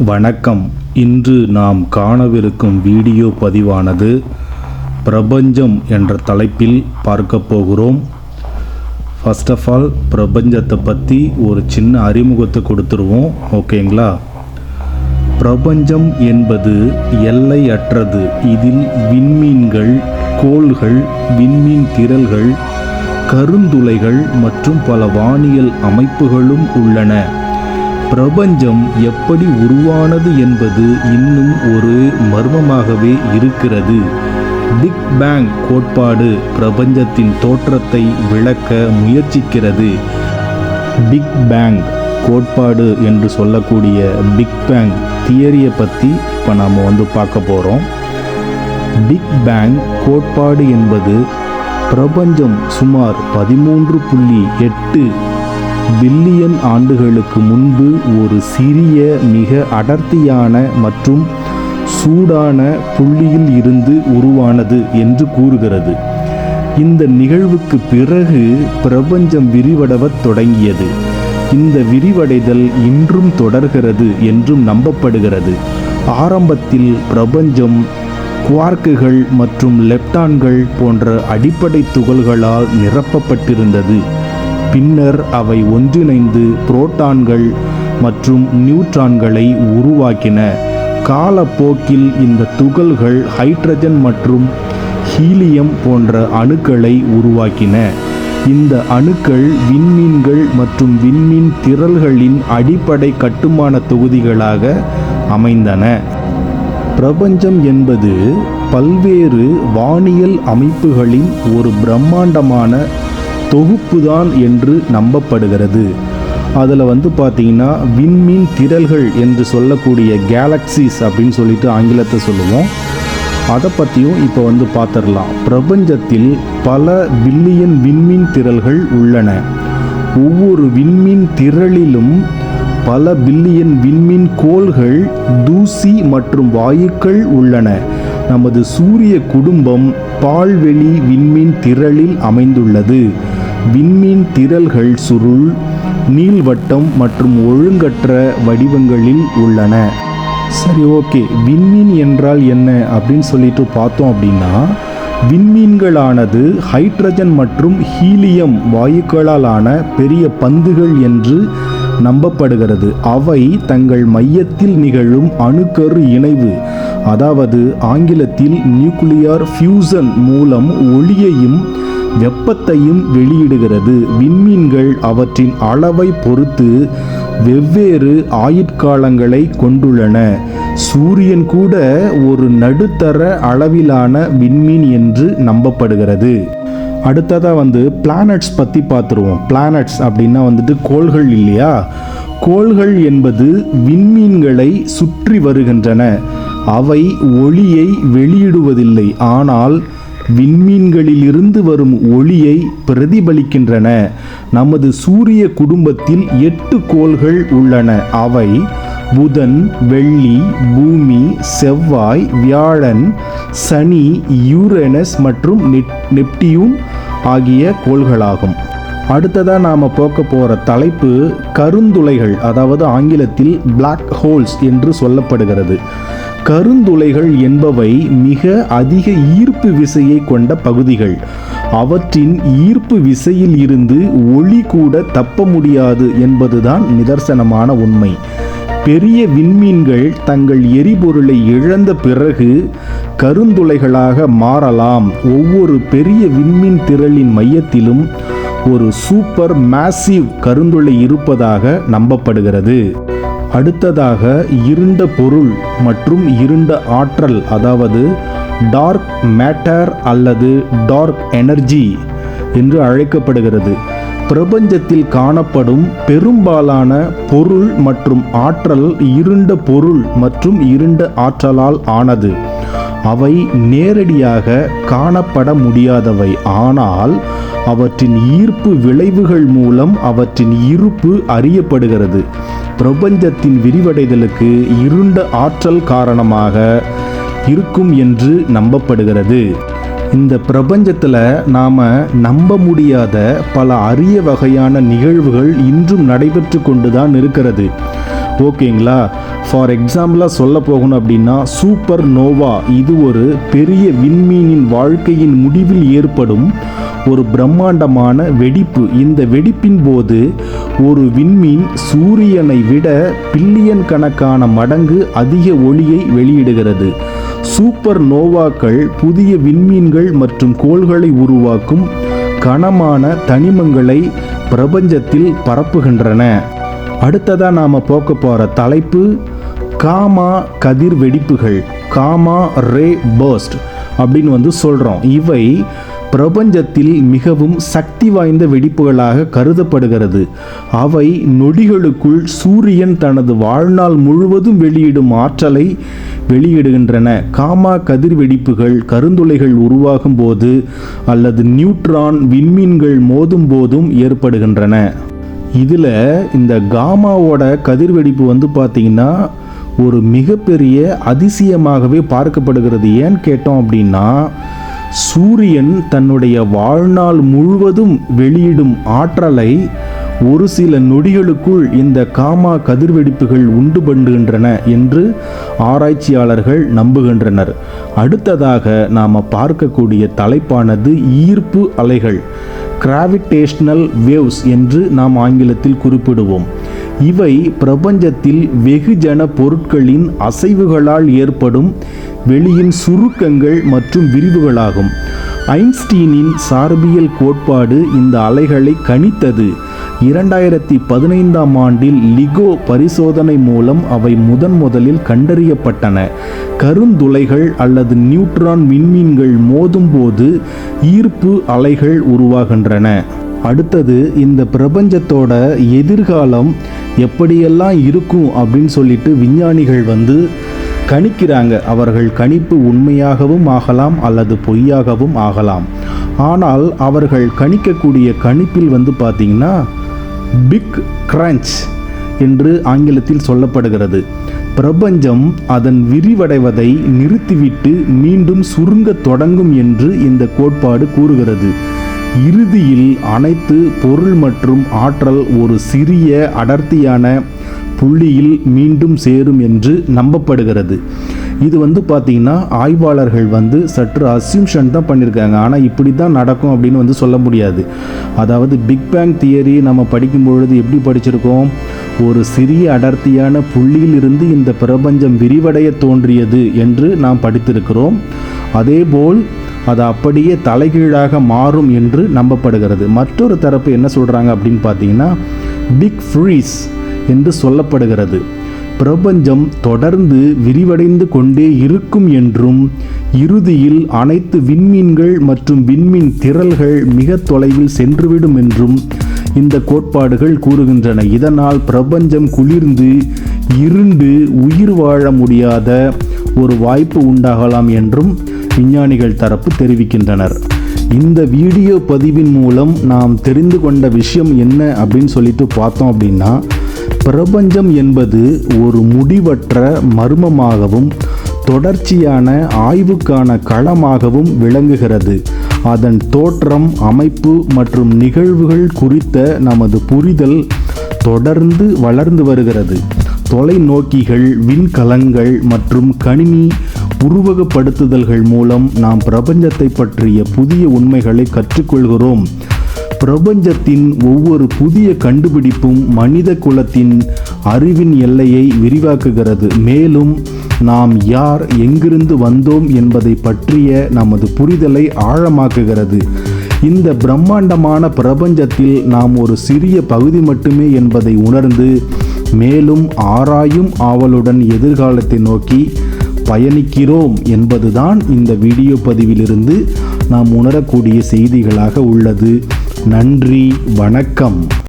வணக்கம். இன்று நாம் காணவிருக்கும் வீடியோ பதிவானது பிரபஞ்சம் என்ற தலைப்பில் பார்க்க போகிறோம். ஃபர்ஸ்ட் ஆஃப் ஆல் பிரபஞ்சத்தை பற்றி ஒரு சின்ன அறிமுகத்தை கொடுத்துருவோம், ஓகேங்களா? பிரபஞ்சம் என்பது எல்லையற்றது. இதில் விண்மீன்கள், கோள்கள், விண்மீன் திரள்கள், கருந்துளைகள் மற்றும் பல வானியல் அமைப்புகளும் உள்ளன. பிரபஞ்சம் எப்படி உருவானது என்பது இன்னும் ஒரு மர்மமாகவே இருக்கிறது. பிக் பேங் கோட்பாடு பிரபஞ்சத்தின் தோற்றத்தை விளக்க முயற்சிக்கிறது. பிக் பேங் கோட்பாடு என்று சொல்லக்கூடிய பிக் பேங் தியரியை பற்றி இப்போ நாம் பார்க்க போகிறோம். பிக் பேங் கோட்பாடு என்பது பிரபஞ்சம் சுமார் 13.8 பில்லியன் ஆண்டுகளுக்கு முன்பு ஒரு சிறிய, மிக அடர்த்தியான மற்றும் சூடான புள்ளியில் இருந்து உருவானது என்று கூறுகிறது. இந்த நிகழ்வுக்கு பிறகு பிரபஞ்சம் விரிவடையத் தொடங்கியது. இந்த விரிவடைதல் இன்றும் தொடர்கிறது என்றும் நம்பப்படுகிறது. ஆரம்பத்தில் பிரபஞ்சம் குவார்க்குகள் மற்றும் லெப்டான்கள் போன்ற அடிப்படை துகள்களால் நிரப்பப்பட்டிருந்தது. பின்னர் அவை ஒன்றிணைந்து புரோட்டான்கள் மற்றும் நியூட்ரான்களை உருவாக்கின. காலப்போக்கில் இந்த துகள்கள் ஹைட்ரஜன் மற்றும் ஹீலியம் போன்ற அணுக்களை உருவாக்கின. இந்த அணுக்கள் விண்மீன்கள் மற்றும் விண்மீன் திரள்களின் அடிப்படை கட்டுமான தொகுதிகளாக அமைந்தன. பிரபஞ்சம் என்பது பல்வேறு வானியல் அமைப்புகளின் ஒரு பிரம்மாண்டமான தொகுப்புதான் என்று நம்பப்படுகிறது. அதில் பார்த்தீங்கன்னா விண்மீன் திரள்கள் என்று சொல்லக்கூடிய கேலக்சிஸ் அப்படின்னு சொல்லிட்டு ஆங்கிலத்தை சொல்லுவோம். அதை பற்றியும் இப்போ பார்த்துடலாம். பிரபஞ்சத்தில் பல பில்லியன் விண்மீன் திரள்கள் உள்ளன. ஒவ்வொரு விண்மீன் திரளிலும் பல பில்லியன் விண்மீன் கோள்கள், தூசி மற்றும் வாயுக்கள் உள்ளன. நமது சூரிய குடும்பம் பால்வெளி விண்மீன் திரளில் அமைந்துள்ளது. விண்மீன் திரள்கள் சுருள், நீள்வட்டம் மற்றும் ஒழுங்கற்ற வடிவங்களில் உள்ளன. சரி, ஓகே. விண்மீன் என்றால் என்ன அப்படின்னு சொல்லிட்டு பார்த்தோம் அப்படின்னா, விண்மீன்களானது ஹைட்ரஜன் மற்றும் ஹீலியம் வாயுக்களாலான பெரிய பந்துகள் என்று நம்பப்படுகிறது. அவை தங்கள் மையத்தில் நிகழும் அணுக்கரு இணைவு, அதாவது ஆங்கிலத்தில் நியூக்ளியர் ஃபியூசன் மூலம் ஒளியையும் வெப்பத்தையும் வெளியிடுகிறது. விண்மீன்கள் அவற்றின் அளவை பொறுத்து வெவ்வேறு ஆயுட்காலங்களை கொண்டுள்ளன. சூரியன் கூட ஒரு நடுத்தர அளவிலான விண்மீன் என்று நம்பப்படுகிறது. அடுத்ததாக பிளானட்ஸ் பற்றி பார்த்துருவோம். பிளானட்ஸ் அப்படின்னா கோள்கள் இல்லையா? கோள்கள் என்பது விண்மீன்களை சுற்றி வருகின்றன. அவை ஒளியை வெளியிடுவதில்லை, ஆனால் விண்மீன்களிலிருந்து வரும் ஒளியை பிரதிபலிக்கின்றன. நமது சூரிய குடும்பத்தில் 8 கோள்கள் உள்ளன. அவை புதன், வெள்ளி, பூமி, செவ்வாய், வியாழன், சனி, யூரேனஸ் மற்றும் நெப்டியூன் ஆகிய கோள்களாகும். அடுத்ததாக நாம் பார்க்க போகிற தலைப்பு கருந்துளைகள், அதாவது ஆங்கிலத்தில் பிளாக் ஹோல்ஸ் என்று சொல்லப்படுகிறது. கருந்துளைகள் என்பவை மிக அதிக ஈர்ப்பு விசையை கொண்ட பகுதிகள். அவற்றின் ஈர்ப்பு விசையில் இருந்து ஒளி கூட தப்ப முடியாது என்பதுதான் நிதர்சனமான உண்மை. பெரிய விண்மீன்கள் தங்கள் எரிபொருளை இழந்த பிறகு கருந்துளைகளாக மாறலாம். ஒவ்வொரு பெரிய விண்மீன் திரளின் மையத்திலும் ஒரு சூப்பர் மேசிவ் கருந்துளை இருப்பதாக நம்பப்படுகிறது. அடுத்ததாக இருண்ட பொருள் மற்றும் இருண்ட ஆற்றல், அதாவது டார்க் மேட்டர் அல்லது டார்க் எனர்ஜி என்று அழைக்கப்படுகிறது. பிரபஞ்சத்தில் காணப்படும் பெரும்பாலான பொருள் மற்றும் ஆற்றல் இருண்ட பொருள் மற்றும் இருண்ட ஆற்றலால் ஆனது. அவை நேரடியாக காணப்பட முடியாதவை, ஆனால் அவற்றின் ஈர்ப்பு விளைவுகள் மூலம் அவற்றின் இருப்பு அறியப்படுகிறது. பிரபஞ்சத்தின் விரிவடைதலுக்கு இருண்ட ஆற்றல் காரணமாக இருக்கும் என்று நம்பப்படுகிறது. இந்த பிரபஞ்சத்தில் நாம் நம்ப முடியாத பல அரிய வகையான நிகழ்வுகள் இன்றும் நடைபெற்று கொண்டு தான் இருக்கிறது. ஓகேங்களா. ஃபார் எக்ஸாம்பிளாக சொல்ல போகணும் அப்படின்னா சூப்பர் நோவா இது ஒரு பெரிய விண்மீனின் வாழ்க்கையின் முடிவில் ஏற்படும் ஒரு பிரம்மாண்டமான வெடிப்பு. இந்த வெடிப்பின் போது ஒரு விண்மீன் சூரியனை விட பில்லியன் கணக்கான மடங்கு அதிக ஒளியை வெளியிடுகிறது. சூப்பர் நோவாக்கள் புதிய விண்மீன்கள் மற்றும் கோள்களை உருவாக்கும் கனமான தனிமங்களை பிரபஞ்சத்தில் பரப்புகின்றன. அடுத்ததாக நாம் பார்க்க போகிற தலைப்பு காமா கதிர் வெடிப்புகள், காமா ரே பர்ஸ்ட் அப்படின்னு சொல்கிறோம். இவை பிரபஞ்சத்தில் மிகவும் சக்தி வாய்ந்த வெடிப்புகளாக கருதப்படுகிறது. அவை நொடிகளுக்குள் சூரியன் தனது வாழ்நாள் முழுவதும் வெளியிடும் ஆற்றலை வெளியிடுகின்றன. காமா கதிர் வெடிப்புகள் கருந்துளைகள் உருவாகும் போது அல்லது நியூட்ரான் விண்மீன்கள் மோதும் போதும் ஏற்படுகின்றன. இதில் இந்த காமாவோட கதிர் வெடிப்பு பார்த்தீங்கன்னா ஒரு மிகப்பெரிய அதிசயமாகவே பார்க்கப்படுகிறது. ஏன்னு கேட்டோம் அப்படின்னா சூரியன் தன்னுடைய வாழ்நாள் முழுவதும் வெளியிடும் ஆற்றலை ஒரு சில நொடிகளுக்குள் இந்த காமா கதிர்வெடிப்புகள் உண்டு பண்ணுகின்றன என்று ஆராய்ச்சியாளர்கள் நம்புகின்றனர். அடுத்ததாக நாம் பார்க்கக்கூடிய தலைப்பானது ஈர்ப்பு அலைகள், கிராவிடேஷனல் வேவ்ஸ் என்று நாம் ஆங்கிலத்தில் குறிப்பிடுவோம். இவை பிரபஞ்சத்தில் வெகுஜன பொருட்களின் அசைவுகளால் ஏற்படும் வெளியின் சுருக்கங்கள் மற்றும் விரிவுகளாகும். ஐன்ஸ்டீனின் சார்பியல் கோட்பாடு இந்த அலைகளை கணித்தது. 2015ஆம் ஆண்டில் லிகோ பரிசோதனை மூலம் அவை முதலில் கண்டறியப்பட்டன. கருந்துளைகள் அல்லது நியூட்ரான் விண்மீன்கள் மோதும்போது ஈர்ப்பு அலைகள் உருவாகின்றன. அடுத்தது இந்த பிரபஞ்சத்தோட எதிர்காலம் எப்படியெல்லாம் இருக்கும் அப்படின்னு சொல்லிட்டு விஞ்ஞானிகள் கணிக்கிறாங்க. அவர்கள் கணிப்பு உண்மையாகவும் ஆகலாம் அல்லது பொய்யாகவும் ஆகலாம். ஆனால் அவர்கள் கணிக்கக்கூடிய கணிப்பில் பார்த்தீங்கன்னா பிக் கிரன்ச் என்று ஆங்கிலத்தில் சொல்லப்படுகிறது. பிரபஞ்சம் அதன் விரிவடைவதை நிறுத்திவிட்டு மீண்டும் சுருங்க தொடங்கும் என்று இந்த கோட்பாடு கூறுகிறது. இறுதியில் அனைத்து பொருள் மற்றும் ஆற்றல் ஒரு சிறிய அடர்த்தியான புள்ளியில் மீண்டும் சேரும் என்று நம்பப்படுகிறது. இது பார்த்தீங்கன்னா ஆய்வாளர்கள் சற்று அஸ்யூம்ஷன் தான் பண்ணியிருக்காங்க. ஆனால் இப்படி தான் நடக்கும் அப்படின்னு சொல்ல முடியாது. அதாவது பிக் பேங் தியரி நம்ம படிக்கும் பொழுது எப்படி படிச்சிருக்கோம், ஒரு சிறிய அடர்த்தியான புள்ளியிலிருந்து இந்த பிரபஞ்சம் விரிவடைய தோன்றியது என்று நாம் படித்திருக்கிறோம். அதேபோல் அது அப்படியே தலைகீழாக மாறும் என்று நம்பப்படுகிறது. மற்றொரு தரப்பு என்ன சொல்கிறாங்க அப்படின்னு பார்த்தீங்கன்னா பிக் ஃப்ரீஸ் என்று சொல்லப்படுகிறது. பிரபஞ்சம் தொடர்ந்து விரிவடைந்து கொண்டே இருக்கும் என்றும் இறுதியில் அனைத்து விண்மீன்கள் மற்றும் விண்மீன் திரள்கள் மிக தொலைவில் சென்றுவிடும் என்றும் இந்த கோட்பாடுகள் கூறுகின்றன. இதனால் பிரபஞ்சம் குளிர்ந்து இருண்டு உயிர் வாழ முடியாத ஒரு வாய்ப்பு உண்டாகலாம் என்றும் விஞ்ஞானிகள் தரப்பு தெரிவிக்கின்றனர். இந்த வீடியோ பதிவின் மூலம் நாம் தெரிந்து கொண்ட விஷயம் என்ன அப்படின்னு சொல்லிட்டு பார்த்தோம் அப்படின்னா, பிரபஞ்சம் என்பது ஒரு முடிவற்ற மர்மமாகவும் தொடர்ச்சியான ஆய்வுக்கான களமாகவும் விளங்குகிறது. அதன் தோற்றம், அமைப்பு மற்றும் நிகழ்வுகள் குறித்த நமது புரிதல் தொடர்ந்து வளர்ந்து வருகிறது. தொலைநோக்கிகள், விண்கலங்கள் மற்றும் கணினி உருவகப்படுத்துதல்கள் மூலம் நாம் பிரபஞ்சத்தை பற்றிய புதிய உண்மைகளை கற்றுக்கொள்கிறோம். பிரபஞ்சத்தின் ஒவ்வொரு புதிய கண்டுபிடிப்பும் மனித குலத்தின் அறிவின் எல்லையை விரிவாக்குகிறது. மேலும் நாம் யார், எங்கிருந்து வந்தோம் என்பதை பற்றிய நமது புரிதலை ஆழமாக்குகிறது. இந்த பிரம்மாண்டமான பிரபஞ்சத்தில் நாம் ஒரு சிறிய பகுதி மட்டுமே என்பதை உணர்ந்து மேலும் ஆராயும் ஆவலுடன் எதிர்காலத்தை நோக்கி பயணிக்கிறோம் என்பதுதான் இந்த வீடியோ பதிவிலிருந்து நாம் உணரக்கூடிய செய்திகளாக உள்ளது. நன்றி, வணக்கம்.